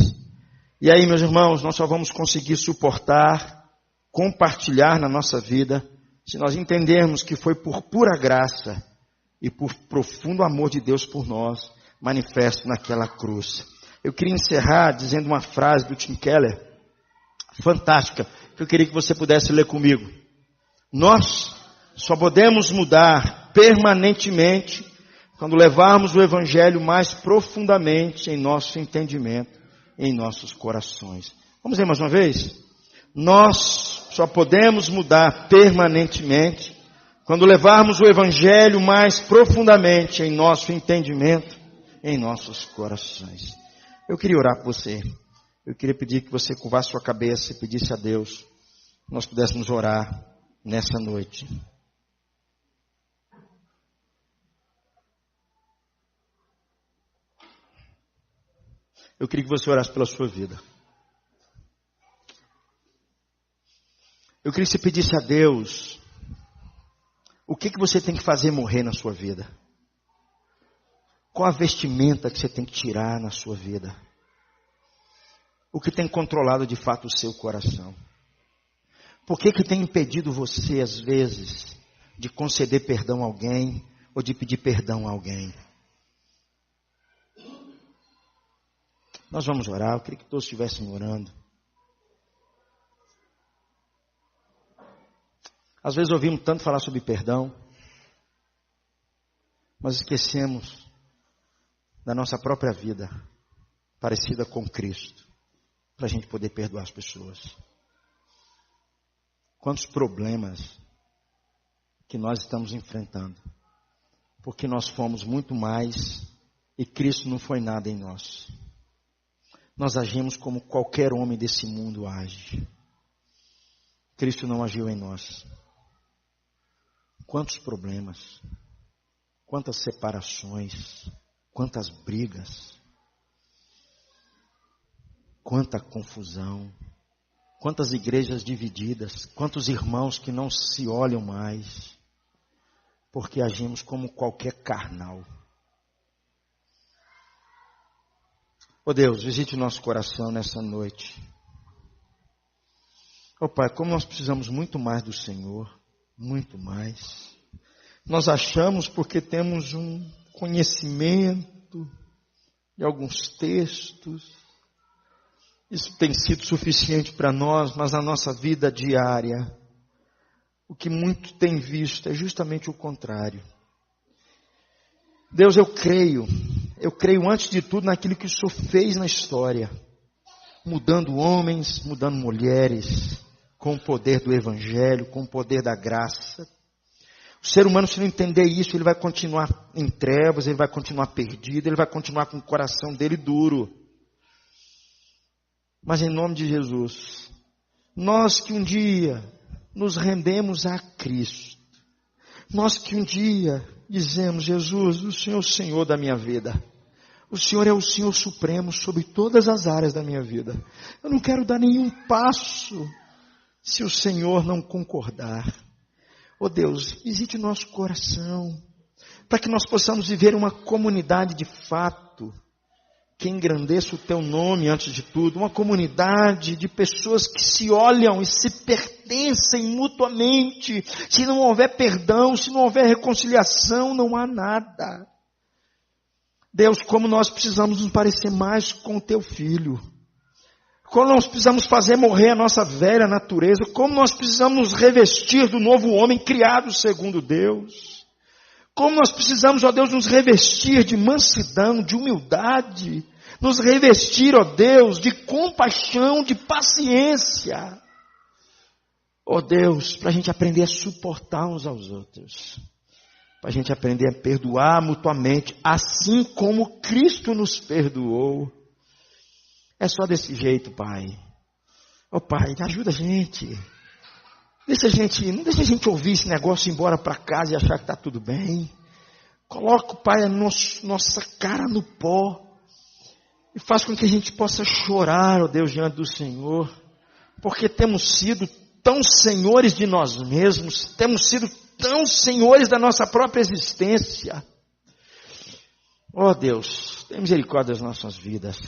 E aí, meus irmãos, nós só vamos conseguir suportar, compartilhar na nossa vida, se nós entendermos que foi por pura graça e por profundo amor de Deus por nós, manifesto naquela cruz. Eu queria encerrar dizendo uma frase do Tim Keller, fantástica, que eu queria que você pudesse ler comigo. Nós só podemos mudar permanentemente quando levarmos o Evangelho mais profundamente em nosso entendimento, em nossos corações. Vamos ler mais uma vez? Nós só podemos mudar permanentemente quando levarmos o Evangelho mais profundamente em nosso entendimento, em nossos corações. Eu queria orar por você. Eu queria pedir que você curvasse sua cabeça e pedisse a Deus que nós pudéssemos orar nessa noite. Eu queria que você orasse pela sua vida. Eu queria que você pedisse a Deus o que você tem que fazer morrer na sua vida. Qual a vestimenta que você tem que tirar na sua vida? O que tem controlado de fato o seu coração? Por que tem impedido você, às vezes, de conceder perdão a alguém ou de pedir perdão a alguém? Nós vamos orar, eu queria que todos estivessem orando. Às vezes ouvimos tanto falar sobre perdão, mas esquecemos da nossa própria vida, parecida com Cristo. para a gente poder perdoar as pessoas. Quantos problemas que nós estamos enfrentando, porque nós fomos muito mais e Cristo não foi nada em nós. Nós agimos como qualquer homem desse mundo age. Cristo não agiu em nós. Quantos problemas, quantas separações, quantas brigas, quanta confusão, quantas igrejas divididas, quantos irmãos que não se olham mais, porque agimos como qualquer carnal. Ó Deus, visite o nosso coração nessa noite. Ó Pai, como nós precisamos muito mais do Senhor, muito mais. Nós achamos porque temos um conhecimento de alguns textos, isso tem sido suficiente para nós, mas na nossa vida diária, o que muito tem visto é justamente o contrário. Deus, eu creio antes de tudo naquilo que o Senhor fez na história, mudando homens, mudando mulheres, com o poder do Evangelho, com o poder da graça. O ser humano, se não entender isso, ele vai continuar em trevas, ele vai continuar perdido, ele vai continuar com o coração dele duro. Mas em nome de Jesus, nós que um dia nos rendemos a Cristo, nós que um dia dizemos, Jesus, o Senhor é o Senhor da minha vida, o Senhor é o Senhor supremo sobre todas as áreas da minha vida, eu não quero dar nenhum passo se o Senhor não concordar. Ó Deus, visite o nosso coração, para que nós possamos viver uma comunidade de fato, que engrandeça o teu nome antes de tudo, uma comunidade de pessoas que se olham e se pertencem mutuamente. Se não houver perdão, se não houver reconciliação, não há nada. Deus, como nós precisamos nos parecer mais com o teu Filho, como nós precisamos fazer morrer a nossa velha natureza, como nós precisamos nos revestir do novo homem criado segundo Deus, como nós precisamos, ó Deus, nos revestir de mansidão, de humildade, nos revestir, ó Deus, de compaixão, de paciência, ó Deus, para a gente aprender a suportar uns aos outros, para a gente aprender a perdoar mutuamente, assim como Cristo nos perdoou. É só desse jeito, Pai. Ó Pai, ajuda a gente. Não deixa a gente ouvir esse negócio e ir embora para casa e achar que está tudo bem. Coloca, Pai, a nossa cara no pó. E faz com que a gente possa chorar, ó Deus, diante do Senhor. Porque temos sido tão senhores de nós mesmos. Temos sido tão senhores da nossa própria existência. Ó Deus, tenha misericórdia das nossas vidas.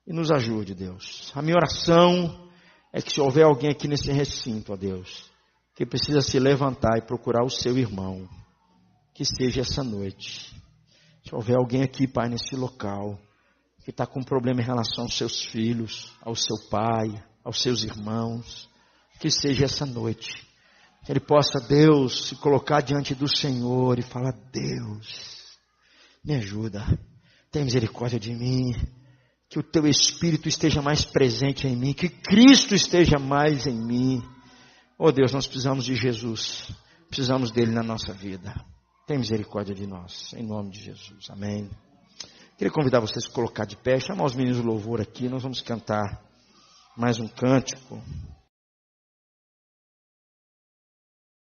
E nos ajude, Deus. A minha oração é que se houver alguém aqui nesse recinto, ó Deus, que precisa se levantar e procurar o seu irmão, que seja essa noite. Se houver alguém aqui, Pai, nesse local, que está com problema em relação aos seus filhos, ao seu pai, aos seus irmãos, que seja essa noite. Que ele possa, Deus, se colocar diante do Senhor e falar, Deus, me ajuda, tem misericórdia de mim. Que o teu Espírito esteja mais presente em mim, que Cristo esteja mais em mim. Oh Deus, nós precisamos de Jesus, precisamos dele na nossa vida. Tem misericórdia de nós, em nome de Jesus, amém. Queria convidar vocês a se colocar de pé, chamar os meninos do louvor aqui, nós vamos cantar mais um cântico.